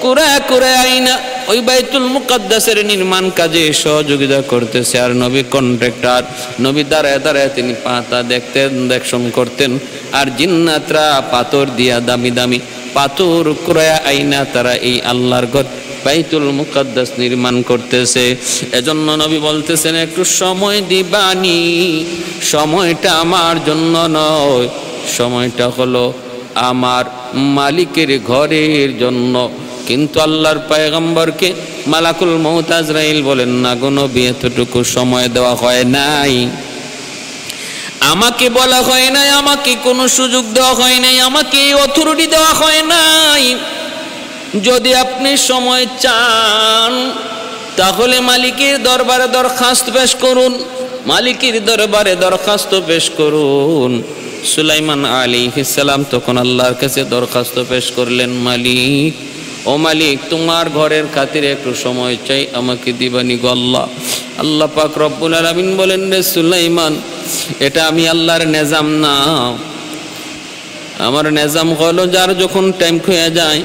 কুড়ায় কুড়ায় আইনা ওই বাইতুল মুকাদ্দাসের নির্মাণ কাজে সহযোগিতা করতেছে। আর নবী কন্ট্রাক্টর, নবী দাঁড়ায় দাঁড়ায় তিনি পাতা দেখতেন, দেখশন করতেন। আর জিন্নাতরা পাথর দিয়া দামি দামি পাথর কুড়ায় আইনা তারা এই আল্লাহর ঘর বাইতুল মুকাদ্দাস নির্মাণ করতেছে। এজন্য নবী বলতেছেন, একটু সময় দিবানি। সময়টা আমার জন্য নয়, সময়টা হলো আমার মালিকের ঘরের জন্য। কিন্তু আল্লাহর পয়গম্বরকে মালাকুল মউত আজরাইল বলেন, না গো নবী, এতটুকু সময় দেওয়া হয় নাই, আমাকে বলা হয় নাই, আমাকে কোনো সুযোগ দেওয়া হয় নাই, আমাকে অথরিটি দেওয়া হয় নাই। যদি আপনি সময় চান, তাহলে মালিকের দরবারে দরখাস্ত পেশ করুন, মালিকের দরবারে দরখাস্ত পেশ করুন। সুলাইমান আলাইহিস সালাম তখন আল্লাহর কাছে দরখাস্ত পেশ করলেন, মালিক, ও মালিক, তোমার ঘরের খাতিরে একটু সময় চাই, আমাকে দিবানি গো আল্লাহ। আল্লাহ পাক রব্বুল আলামিন বলেন, রে সুলাইমান, এটা আমি আল্লাহর নিজাম না। আমার নিজাম হলো, যার যখন টাইম হয়ে যায়,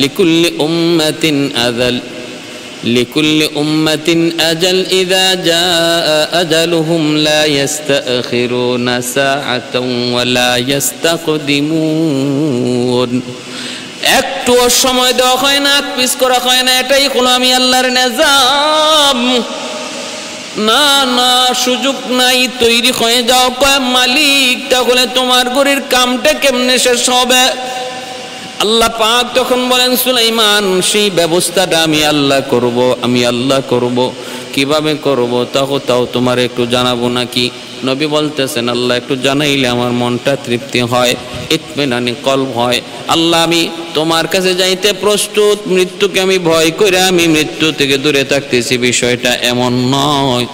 লিকুল্লি উম্মাতিন আজাল, লিকুল্লি উম্মাতিন আজাল ইযা জাআ আজালুহুম লা ইস্তাখিরুনা সাআতান ওয়া লা ইস্তাকদিমুন। একটু সময় দেওয়া হয় না, পিস করা হয় না, এটাই হলো আমি আল্লাহর নিজাম। না না, সুযোগ নাই, তৈরি হয়ে যাও। কয় মালিক, তাহলে তোমার ঘরের কামটা কেমনে শেষ হবে? আল্লাহ পাক তখন বলেন, সুলাইমান, সেই ব্যবস্থাটা আমি আল্লাহ করব, আমি আল্লাহ করব। কিভাবে করব তাও তোমার একটু জানাবো নাকি? নবী বলতেছেন, আল্লাহ একটু জানাইলে আমার মনটা তৃপ্তি হয়, ইতমিনানি কলব হয়। আল্লাহ, আমি তোমার কাছে যাইতে প্রস্তুত, মৃত্যুকে আমি ভয় করে আমি মৃত্যু থেকে দূরে থাকতেছি, বিষয়টা এমন নয়।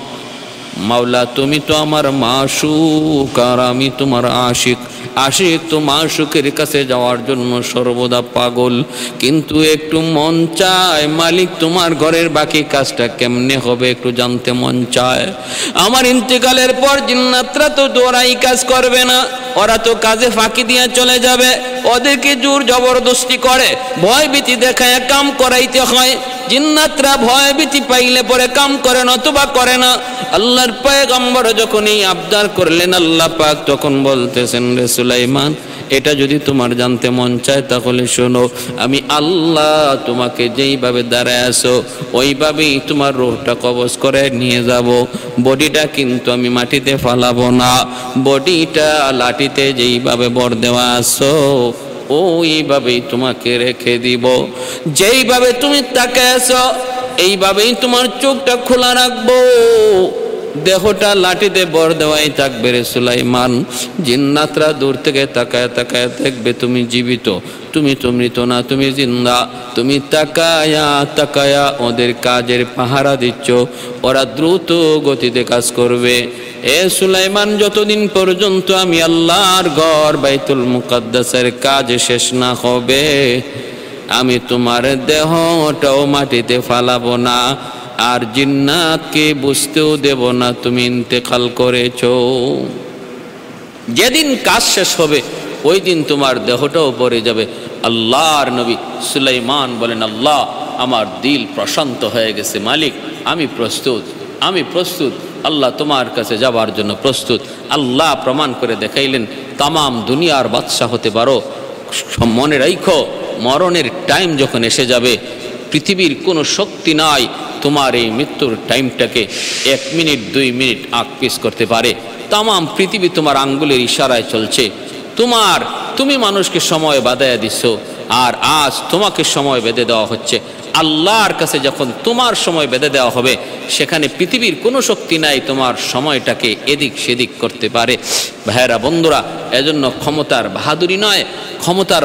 মাওলা, তুমি তো আমার মাশুক আর আমি তোমার আশিক। আশিক তো মাশুকের কাছে যাওয়ার জন্য সর্বদা পাগল, কিন্তু একটু মন চায় মালিক তোমার ঘরের বাকি কাজটা কেমনে হবে একটু জানতে মন চায়। আমার ইন্তেকালের পর জিন্নাতরা তো দৌড়াই কাজ করবে না, ওরা তো কাজে ফাঁকি দিয়ে চলে যাবে। ওদেরকে জোর জবরদস্তি করে, ভয় ভীতি দেখায় কাম করাইতে হয়। জিন্নাতরা ভয় ভীতি পাইলে পরে কাম করে না, অথবা করে না। আল্লাহর পয়গম্বর যখন এই আবদার করলেন, আল্লাহ পাক তখন বলতেছেন, রে সুলাইমান, এটা যদি তোমার জানতে মন চায় তাহলে শোনো, আমি আল্লাহ তোমাকে যেইভাবে দাঁড়ায় আসো ওইভাবেই তোমার রূহটা কবজ করে নিয়ে যাব। বডিটা কিন্তু আমি মাটিতে ফালাবো না, বডিটা লাঠিতে যেইভাবে বর দেওয়া আসো ওইভাবেই তোমাকে রেখে দিব। যেইভাবে তুমি তাকায় আছো এইভাবেই তোমার চোখটা খোলা রাখবো, দেহটা লাঠিতে বর দেওয়াই থাকবে। রে সুলাইমান, জিন্নাতরা দূর থেকে তাকায় তাকায় দেখবে তুমি জীবিত, তুমি তো মৃত না, তুমি জিন্দা। তুমি তাকায়া তাকায়া ওদের কাজের পাহারা দিচ্ছ, ওরা দ্রুত গতিতে কাজ করবে। এ সুলাইমান, যতদিন পর্যন্ত আমি আল্লাহর ঘর বাইতুল মুকাদ্দাসের কাজ শেষ না হবে আমি তোমার দেহটাও মাটিতে ফালাবো না, আর জিন্নাতকে বুঝতেও দেব না তুমি ইন্তেকাল করেছো। যেদিন কাজ শেষ হবে ওই দিন তোমার দেহটাও পড়ে যাবে। আল্লাহর নবী সুলাইমান বলেন, আল্লাহ, আমার দিল প্রশান্ত হয়ে গেছে, মালিক আমি প্রস্তুত, আমি প্রস্তুত, আল্লাহ তোমার কাছে যাবার জন্য প্রস্তুত। আল্লাহ প্রমাণ করে দেখাইলেন, তামাম দুনিয়ার বাদশাহ হতে পারো, মনে রাখো মরণের টাইম যখন এসে যাবে পৃথিবীর কোনো শক্তি নাই তোমার এই মৃত্যুর টাইমটাকে 1 মিনিট 2 মিনিট আগ-পিছ করতে পারে। তামাম পৃথিবী তোমার আঙ্গুলের ইশারায় চলছে। তুমি মানুষকে সময় বাঁধাইয়া দিচ্ছ, আর আজ তোমাকে সময় বেঁধে দেওয়া হচ্ছে। আল্লাহর কাছে যখন তোমার সময় বেঁধে দেওয়া হবে সেখানে পৃথিবীর কোনো শক্তি নাই তোমার সময়টাকে এদিক সেদিক করতে পারে। ভাইয়েরা, বন্ধুরা, এজন্য ক্ষমতার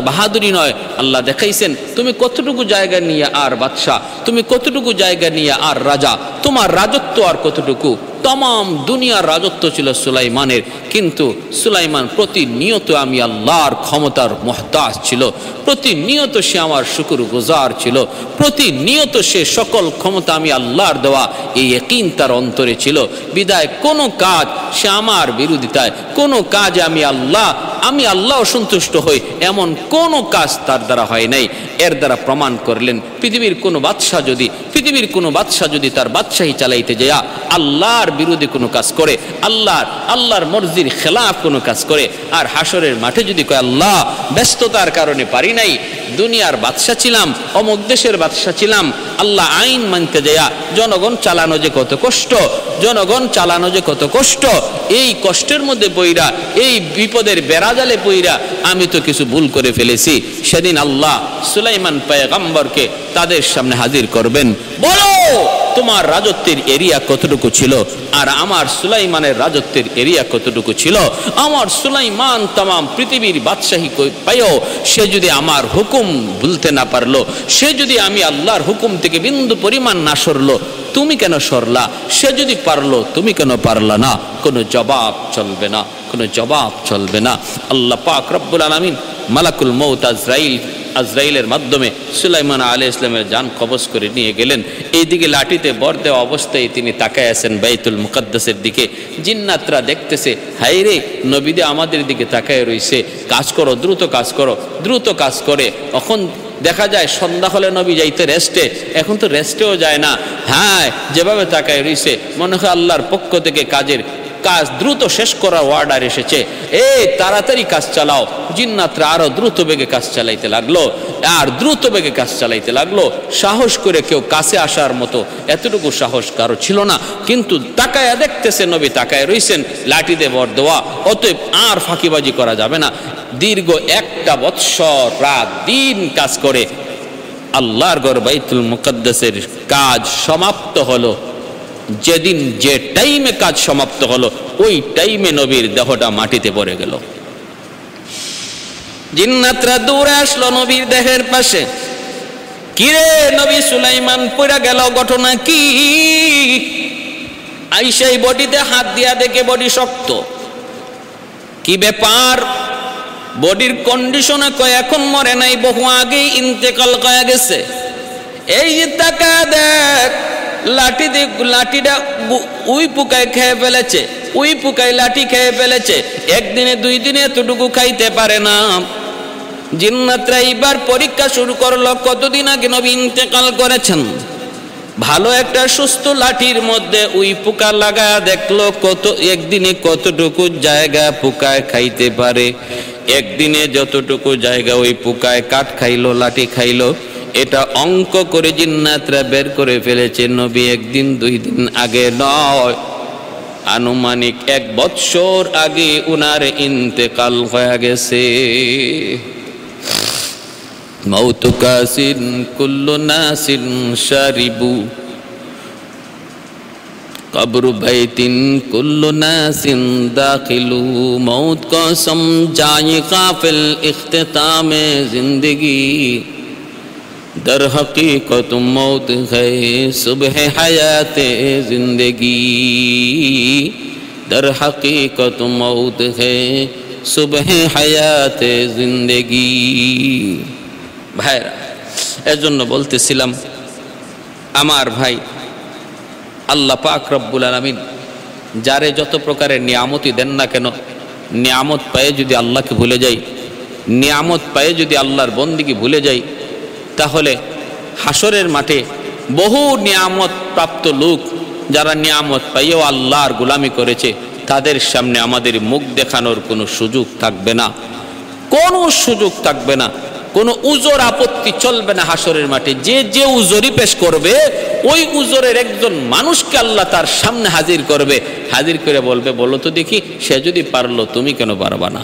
বাহাদুরি নয়, আল্লাহ দেখাইছেন তুমি কতটুকু জায়গা নিয়ে আর বাদশা, তুমি কতটুকু জায়গা নিয়ে আর রাজা, তোমার রাজত্ব আর কতটুকু। तमाम दुनियार राजत्व छिलो सुलाइमानेर, किन्तु सुलाइमान प्रतिनियत आमी आल्लाहर क्षमतार मोहताज छिलो, प्रतिनियत से आमार शुक्रगुजार छिलो, प्रतिनियत से सकल क्षमता आमी आल्लाहर देवा এই यकीन तार अंतरे छिलो। बिदाय कोनो काज से आमार बिरोधिताय, कोनो काज आमी आल्लाह असन्तुष्ट हई एमन कोनो काज तार द्वारा हय नाई। एर द्वारा प्रमाण करलेन पृथिवीर कोनो बादशाह जदि तार बादशाही चालाइते जाया आल्लाहर বিরোধী কোনো কাজ করে, আল্লাহর মর্জির খেলাফ কোনো কাজ করে, আর হাসরের মাঠে যদি কয় আল্লাহ ব্যস্ততার কারণে পারি নাই, দুনিয়ার বাদশা ছিলাম, অমুক দেশের বাদশা ছিলাম, আল্লাহ আইন মানতে যায় জনগণ চালানো যে কত কষ্ট, এই কষ্টের মধ্যে পইরা, এই বিপদের বেড়াজালে পইরা আমি তো কিছু ভুল করে ফেলেছি। সেদিন আল্লাহ সুলাইমান পয়গম্বরকে তাদের সামনে হাজির করবেন। বলো তোমার রাজত্বের এরিয়া কতটুকু ছিল আর আমার সুলাইমানের রাজত্বের এরিয়া কতটুকু ছিল। আমার সুলাইমান तमाम পৃথিবীর বাদশাহী পায়ও সে যদি আমার হুকুম ভুলতে না পারলো, সে যদি আমি আল্লাহর হুকুম থেকে বিন্দু পরিমাণ না সরলো, তুমি কেন সরলা? সে যদি পারলো তুমি কেন পারলা না? কোনো জবাব চলবে না। আল্লাহ পাক রব্বুল আলামিন মালাকুল মউত আজরাইলের মাধ্যমে সুলাইমান আলাইহিস সালামের জান কবজ করে নিয়ে গেলেন। এইদিকে লাঠিতে বর দেওয়া অবস্থায় তিনি তাকায় আছেন বাইতুল মুকাদ্দাসের দিকে। জিন্নাতরা দেখতেছে, হায় রে নবীদে আমাদের দিকে তাকায় রইছে, কাজ করো, দ্রুত কাজ করে। তখন দেখা যায় সন্ধ্যা হলে নবী যাইতে রেস্টে, এখন তো রেস্টেও যায় না। হ্যাঁ, যেভাবে তাকায় রইছে মনে হয় আল্লাহর পক্ষ থেকে কাজ দ্রুত শেষ করার অর্ডার এসেছে, এই তাড়াতাড়ি কাজ চালাও। জিন্নাতরা আরো দ্রুত বেগে কাজ চালাইতে লাগলো, আর দ্রুত বেগে কাজ চালাইতে লাগলো। সাহস করে কেউ কাছে আসার মতো এতটুকু সাহস কারো ছিল না, কিন্তু তাকায়া দেখতেছে নবী তাকায় রইছেন, লাঠি দিয়ে বর দেওয়া। অতএব আর ফাঁকিবাজি করা যাবে না। দীর্ঘ 1 বৎসর রাত দিন কাজ করে আল্লাহর ঘর বাইতুল মুকদ্দাসের কাজ সমাপ্ত হলো। যেদিন যে টাইমে কাজ সমাপ্ত হলো ওই টাইমে নবীর দেহটা মাটিতে পড়ে গেল। জিন্নাতরা দৌড়ে আসলো নবীর দেহের পাশে, কিরে নবী সুলাইমান পড়ে গেল, ঘটনা কি? আইসাই বডিতে হাত দিয়া দেখে বডি শক্ত। কি ব্যাপার? বডির কন্ডিশনে কয় এখন মরে নাই, বহু আগেই ইন্তেকাল কয়ে গেছে। এই যে তাকা দেখ, লাঠিটা উই পোকায় খেয়ে ফেলেছে, উই পোকায় লাঠি খেয়ে ফেলেছে। একদিনে 2 দিনে এতটুকু খাইতে পারে না। জিন্নাতরা এইবার পরীক্ষা শুরু করলো, কতদিন আগে নবী ইন্তেকাল করেছেন। ভালো একটা সুস্থ লাঠির মধ্যে উই পোকা লাগায়া দেখলো একদিনে কতটুকু জায়গা পোকায় খাইতে পারে। একদিনে যতটুকু জায়গা ওই পোকায় কাঠ খাইলো, লাঠি খাইলো, এটা অঙ্ক করে জিন্নাতরা বের করে ফেলেছে। নবী 1 দিন 2 দিন আগে নয়, আনুমানিক 1 বৎসর আগে উনার ইন্তেকাল হয়ে গেছে। মৌত কাসিন কুল্লু নাসিন শারিবু, কবর বাইতিন কুল্লু নাসিন দাখিলু। মৌত को समझाए काफिल इख्तितामे जिंदगी, दर हकीकत मौत है सुबह हयात जिंदगी, दर हकीकत मौत है सुबह हयात जिंदगी। ভাইরা, এজন্য বলতেছিলাম আমার ভাই, আল্লাহ পাক রব্বুল আলামিন যারে যত প্রকারের নিয়ামতই দেন না কেন, নিয়ামত পায়ে যদি আল্লাহকে ভুলে যাই, নিয়ামত পায়ে যদি আল্লাহর বন্দিকে ভুলে যাই, তাহলে হাসরের মাঠে বহু নিয়ামত প্রাপ্ত লোক যারা নিয়ামত পাইয়েও আল্লাহর গোলামি করেছে, তাদের সামনে আমাদের মুখ দেখানোর কোনো সুযোগ থাকবে না, কোনো সুযোগ থাকবে না, কোনো উজর আপত্তি চলবে না হাসরের মাঠে। যে উজরই পেশ করবে, ওই উজরের একজন মানুষকে আল্লাহ তার সামনে হাজির করবে, হাজির করে বলবে, বলো তো দেখি, সে যদি পারলো তুমি কেন পারবা না?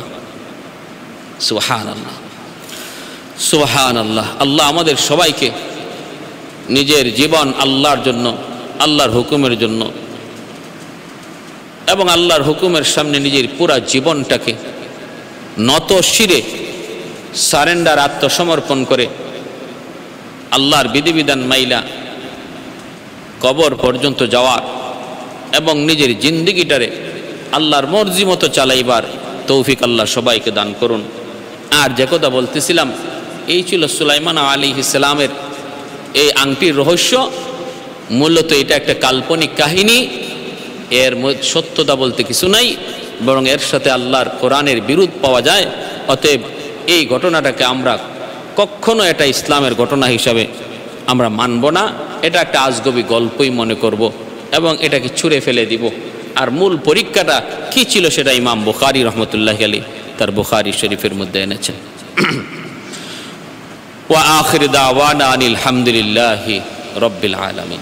সুবহানাল্লাহ, সুবহানাল্লাহ। আল্লাহ আমাদের সবাইকে নিজের জীবন আল্লাহর জন্য, আল্লাহর হুকুমের জন্য এবং আল্লাহর হুকুমের সামনে নিজের পুরা জীবনটাকে নত শিরে সারেন্ডার, আত্মসমর্পণ করে আল্লাহর বিধিবিধান মাইলা কবর পর্যন্ত যাওয়ার এবং নিজের জিন্দিগিটারে আল্লাহর মর্জি মতো চালাইবার তৌফিক আল্লাহ সবাইকে দান করুন। আর যে কথা বলতেছিলাম, এই ছিল সুলাইমান আলাইহিস সালামের এই আংটির রহস্য। মূলত এটা একটা কাল্পনিক কাহিনী, এর সত্যতা বলতে কিছু নাই, বরং এর সাথে আল্লাহর কোরআনের বিরোধ পাওয়া যায়। অতএব এই ঘটনাটাকে আমরা কখনো এটা ইসলামের ঘটনা হিসাবে আমরা মানব না, এটা একটা আজগবি গল্পই মনে করব এবং এটাকে ছুঁড়ে ফেলে দিব। আর মূল পরীক্ষাটা কি ছিল সেটা ইমাম বুখারী রহমতুল্লাহি আলাইহি তার বুখারী শরীফের মধ্যে এনেছেন। ওয়া আখির দাওয়ানা আনিল হামদুলিল্লাহি রাব্বিল আলামিন।